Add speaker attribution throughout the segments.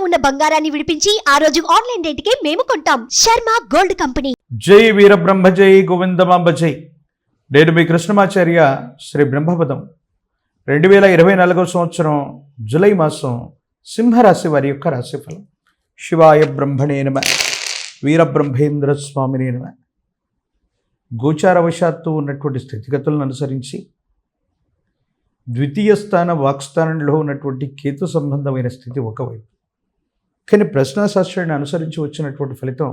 Speaker 1: ఉన్న బంగారాన్ని విడిపించి ఆ రోజు ఆన్లైన్ రేటుకే మేము కొంటాం. Sharma gold company.
Speaker 2: జై వీరబ్రహ్మ జై గోవిందమాంబ జై. నేను మీ కృష్ణమాచార్య శ్రీ బ్రహ్మపదం. 2024 సంవత్సరం జూలై మాసం సింహరాశి వారి యొక్క రాశిఫలం. శివాయ బ్రహ్మణే నమః, వీరబ్రహ్మేంద్ర స్వామినే నమః. గోచారవశాత్తు ఉన్నటువంటి స్థితిగతులను అనుసరించి ద్వితీయ స్థాన వాక్స్థానంలో ఉన్నటువంటి కేతు సంబంధమైన స్థితి ఒకవైపు, కానీ ప్రశ్నాశాస్త్రాన్ని అనుసరించి వచ్చినటువంటి ఫలితం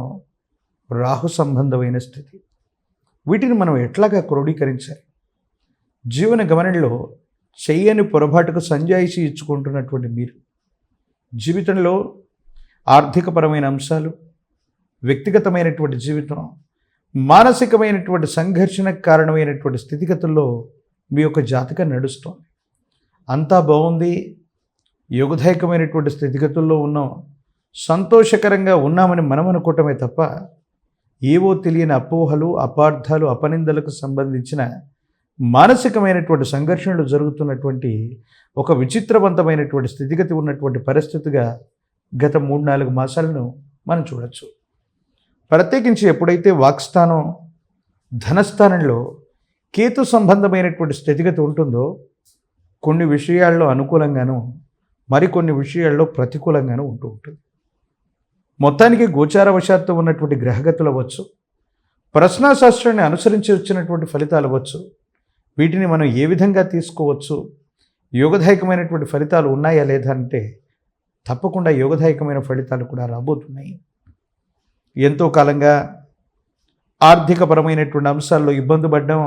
Speaker 2: రాహు సంబంధమైన స్థితి. వీటిని మనం ఎట్లాగా క్రోడీకరించాలి? జీవన గమనంలో చెయ్యని పొరపాటుకు సంజాయిషి ఇచ్చుకుంటున్నటువంటి మీరు జీవితంలో ఆర్థికపరమైన అంశాలు, వ్యక్తిగతమైనటువంటి జీవితం, మానసికమైనటువంటి సంఘర్షణకు కారణమైనటువంటి స్థితిగతుల్లో మీ యొక్క జాతకం నడుస్తోంది. అంతా బాగుంది, యోగదాయకమైనటువంటి స్థితిగతుల్లో ఉన్నాం, సంతోషకరంగా ఉన్నామని మనం అనుకోవటమే తప్ప ఏవో తెలియని అపోహలు, అపార్థాలు, అపనిందలకు సంబంధించిన మానసికమైనటువంటి సంఘర్షణలు జరుగుతున్నటువంటి ఒక విచిత్రవంతమైనటువంటి స్థితిగతి ఉన్నటువంటి పరిస్థితిగా గత 3-4 మాసాలను మనం చూడొచ్చు. ప్రత్యేకించి ఎప్పుడైతే వాక్స్థానం, ధనస్థానంలో కేతు సంబంధమైనటువంటి స్థితిగతి ఉంటుందో కొన్ని విషయాల్లో అనుకూలంగాను, మరికొన్ని విషయాల్లో ప్రతికూలంగాను ఉంటూ ఉంటుంది. మొత్తానికి గోచారవశాత్తు ఉన్నటువంటి గ్రహగతులు అవ్వచ్చు, ప్రశ్నాశాస్త్రాన్ని అనుసరించి వచ్చినటువంటి ఫలితాలు అవ్వచ్చు, వీటిని మనం ఏ విధంగా తీసుకోవచ్చు, యోగదాయకమైనటువంటి ఫలితాలు ఉన్నాయా లేదా అంటే తప్పకుండా యోగదాయకమైన ఫలితాలు కూడా రాబోతున్నాయి. ఎంతో కాలంగా ఆర్థికపరమైనటువంటి అంశాల్లో ఇబ్బంది పడ్డాం,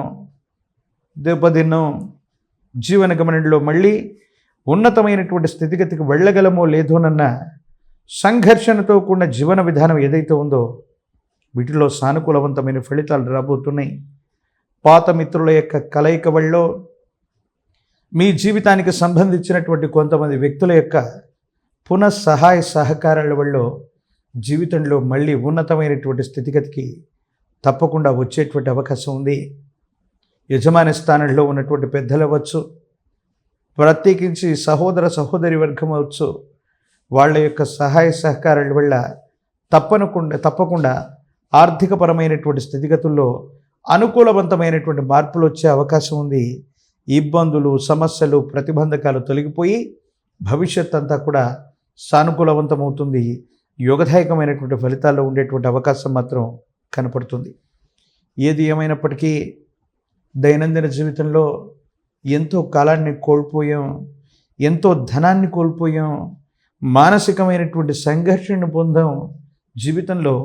Speaker 2: దెబ్బతిన్నాం, జీవన గమనంలో మళ్ళీ ఉన్నతమైనటువంటి స్థితిగతికి వెళ్ళగలమో లేదోనన్న సంఘర్షణతో కూడిన జీవన విధానం ఏదైతే ఉందో వీటిలో సానుకూలవంతమైన ఫలితాలు రాబోతున్నాయి. పాత మిత్రుల యొక్క కలయిక వల్ల, మీ జీవితానికి సంబంధించినటువంటి కొంతమంది వ్యక్తుల యొక్క పునఃసహాయ సహకారాల వల్ల జీవితంలో మళ్ళీ ఉన్నతమైనటువంటి స్థితిగతికి తప్పకుండా వచ్చేటువంటి అవకాశం ఉంది. యజమాని స్థానంలో ఉన్నటువంటి పెద్దలు అవ్వచ్చు, ప్రత్యేకించి సహోదర సహోదరి వర్గం అవ్వచ్చు, వాళ్ళ యొక్క సహాయ సహకారాల వల్ల తప్పకుండా ఆర్థికపరమైనటువంటి స్థితిగతుల్లో అనుకూలవంతమైనటువంటి మార్పులు వచ్చే అవకాశం ఉంది. ఇబ్బందులు, సమస్యలు, ప్రతిబంధకాలు తొలగిపోయి భవిష్యత్ అంతా కూడా సానుకూలవంతమవుతుంది. యోగదాయకమైనటువంటి ఫలితాల్లో ఉండేటువంటి అవకాశం మాత్రం కనపడుతుంది. ఏది ఏమైనప్పటికీ దైనందిన జీవితంలో ఎంతో కాలాన్ని కోల్పోయాం, ఎంతో ధనాన్ని కోల్పోయాం, మానసికమైనటువంటి సంఘర్షణను పొందాం. జీవితంలో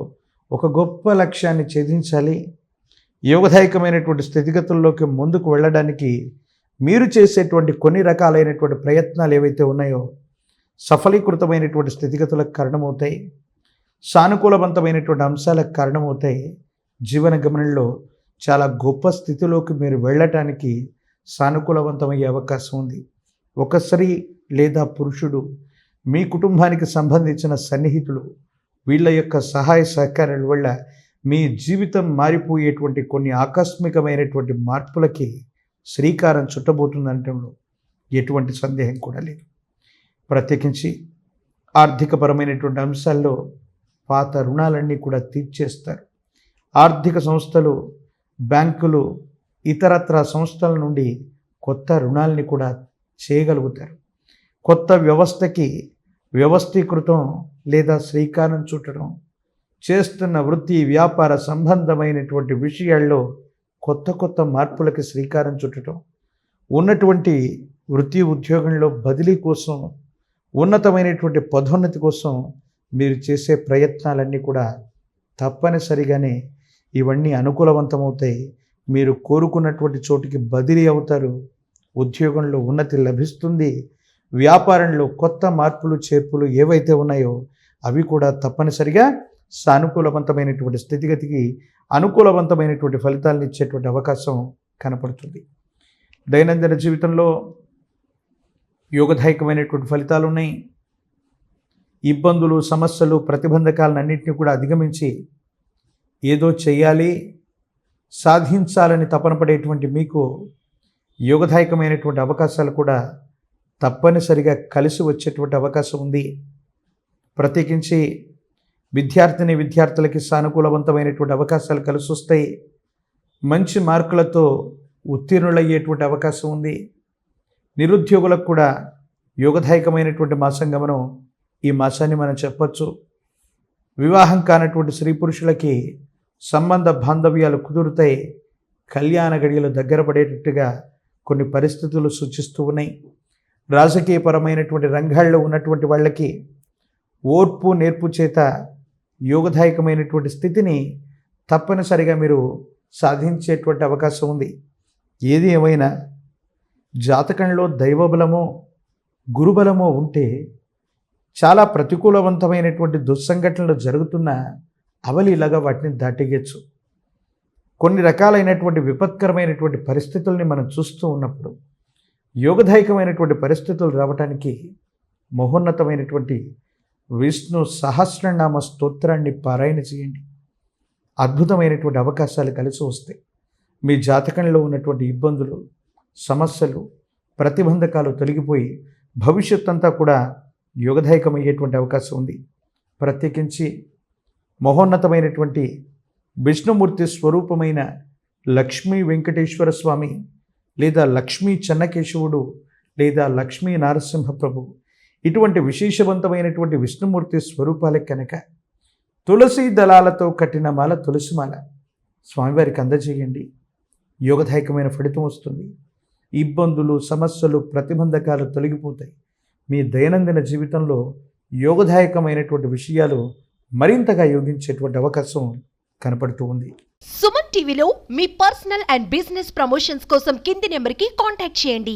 Speaker 2: ఒక గొప్ప లక్ష్యాన్ని ఛేదించాలి, యోగదాయకమైనటువంటి స్థితిగతుల్లోకి ముందుకు వెళ్ళడానికి మీరు చేసేటువంటి కొన్ని రకాలైనటువంటి ప్రయత్నాలు ఏవైతే ఉన్నాయో సఫలీకృతమైనటువంటి స్థితిగతులకు కారణమవుతాయి, సానుకూలవంతమైనటువంటి అంశాలకు కారణమవుతాయి. జీవన గమనంలో చాలా గొప్ప స్థితిలోకి మీరు వెళ్ళటానికి సానుకూలవంతమయ్యే అవకాశం ఉంది. ఒక స్త్రీ లేదా పురుషుడు, మీ కుటుంబానికి సంబంధించిన సన్నిహితులు, వీళ్ళ యొక్క సహాయ సహకారాల వల్ల మీ జీవితం మారిపోయేటువంటి కొన్ని ఆకస్మికమైనటువంటి మార్పులకి శ్రీకారం చుట్టబోతుందంటంలో ఎటువంటి సందేహం కూడా లేదు. ప్రత్యేకించి ఆర్థికపరమైనటువంటి అంశాల్లో పాత రుణాలన్నీ కూడా తీర్చేస్తారు. ఆర్థిక సంస్థలు, బ్యాంకులు, ఇతరత్ర సంస్థల నుండి కొత్త రుణాలని కూడా చేయగలుగుతారు. కొత్త వ్యవస్థకి వ్యవస్థీకృతం లేదా శ్రీకారం చుట్టడం, చేస్తున్న వృత్తి వ్యాపార సంబంధమైనటువంటి విషయాల్లో కొత్త మార్పులకి శ్రీకారం చుట్టడం, ఉన్నటువంటి వృత్తి ఉద్యోగంలో బదిలీ కోసం, ఉన్నతమైనటువంటి పదోన్నతి కోసం మీరు చేసే ప్రయత్నాలన్నీ కూడా తప్పనిసరిగానే ఇవన్నీ అనుకూలవంతమవుతాయి. మీరు కోరుకున్నటువంటి చోటికి బదిలీ అవుతారు, ఉద్యోగంలో ఉన్నతి లభిస్తుంది, వ్యాపారంలో కొత్త మార్పులు చేర్పులు ఏవైతే ఉన్నాయో అవి కూడా తప్పనిసరిగా సానుకూలవంతమైనటువంటి స్థితిగతికి అనుకూలవంతమైనటువంటి ఫలితాలను ఇచ్చేటువంటి అవకాశం కనపడుతుంది. దైనందిన జీవితంలో యోగదాయకమైనటువంటి ఫలితాలు ఉన్నాయి. ఇబ్బందులు, సమస్యలు, ప్రతిబంధకాలన్నింటినీ కూడా అధిగమించి ఏదో చేయాలి, సాధించాలని తపన పడేటువంటి మీకు యోగదాయకమైనటువంటి అవకాశాలు కూడా తప్పనిసరిగా కలిసి వచ్చేటువంటి అవకాశం ఉంది. ప్రత్యేకించి విద్యార్థులకి సానుకూలవంతమైనటువంటి అవకాశాలు కలిసి వస్తాయి. మంచి మార్కులతో ఉత్తీర్ణులయ్యేటువంటి అవకాశం ఉంది. నిరుద్యోగులకు కూడా యోగదాయకమైనటువంటి మాసంగా మనం ఈ మాసాన్ని మనం చెప్పచ్చు. వివాహం కానటువంటి స్త్రీ పురుషులకి సంబంధ బాంధవ్యాలు కుదురుతాయి. కళ్యాణ గడియలు దగ్గర పడేటట్టుగా కొన్ని పరిస్థితులు సూచిస్తూ ఉన్నాయి. రాజకీయపరమైనటువంటి రంగాల్లో ఉన్నటువంటి వాళ్ళకి ఓర్పు నేర్పు చేత యోగదాయకమైనటువంటి స్థితిని తప్పనిసరిగా మీరు సాధించేటువంటి అవకాశం ఉంది. ఏది ఏమైనా జాతకంలో దైవబలమో గురుబలమో ఉంటే చాలా ప్రతికూలవంతమైనటువంటి దుస్సంఘటనలు జరుగుతున్న అవలీలగా వాటిని దాటేయచ్చు. కొన్ని రకాలైనటువంటి విపత్కరమైనటువంటి పరిస్థితుల్ని మనం చూస్తూ ఉన్నప్పుడు యోగదాయకమైనటువంటి పరిస్థితులు రావడానికి మహోన్నతమైనటువంటి విష్ణు సహస్రనామ స్తోత్రాన్ని పారాయణ చేయండి. అద్భుతమైనటువంటి అవకాశాలు కలిసి వస్తాయి. మీ జాతకంలో ఉన్నటువంటి ఇబ్బందులు, సమస్యలు, ప్రతిబంధకాలు తొలగిపోయి భవిష్యత్ అంతా కూడా యోగదాయకమయ్యేటువంటి అవకాశం ఉంది. ప్రత్యేకించి మహోన్నతమైనటువంటి విష్ణుమూర్తి స్వరూపమైన లక్ష్మీ వెంకటేశ్వర స్వామి లేదా లక్ష్మీ చెన్నకేశవుడు లేదా లక్ష్మీ నారసింహ ప్రభు ఇటువంటి విశేషవంతమైనటువంటి విష్ణుమూర్తి స్వరూపాలే కనుక తులసి దళాలతో కట్టిన మాల తులసిమాల స్వామివారికి అందజేయండి. యోగదాయకమైన ఫలితం వస్తుంది. ఇబ్బందులు, సమస్యలు, ప్రతిబంధకాలు తొలగిపోతాయి. మీ దైనందిన జీవితంలో యోగదాయకమైనటువంటి విషయాలు మరింతగా యోగించేటువంటి అవకాశం కనపడుతూ ఉంది.
Speaker 1: సుమన్ టీవీలో మీ పర్సనల్ అండ్ బిజినెస్ ప్రమోషన్స్ కోసం కింది నెంబర్కి కాంటాక్ట్ చేయండి.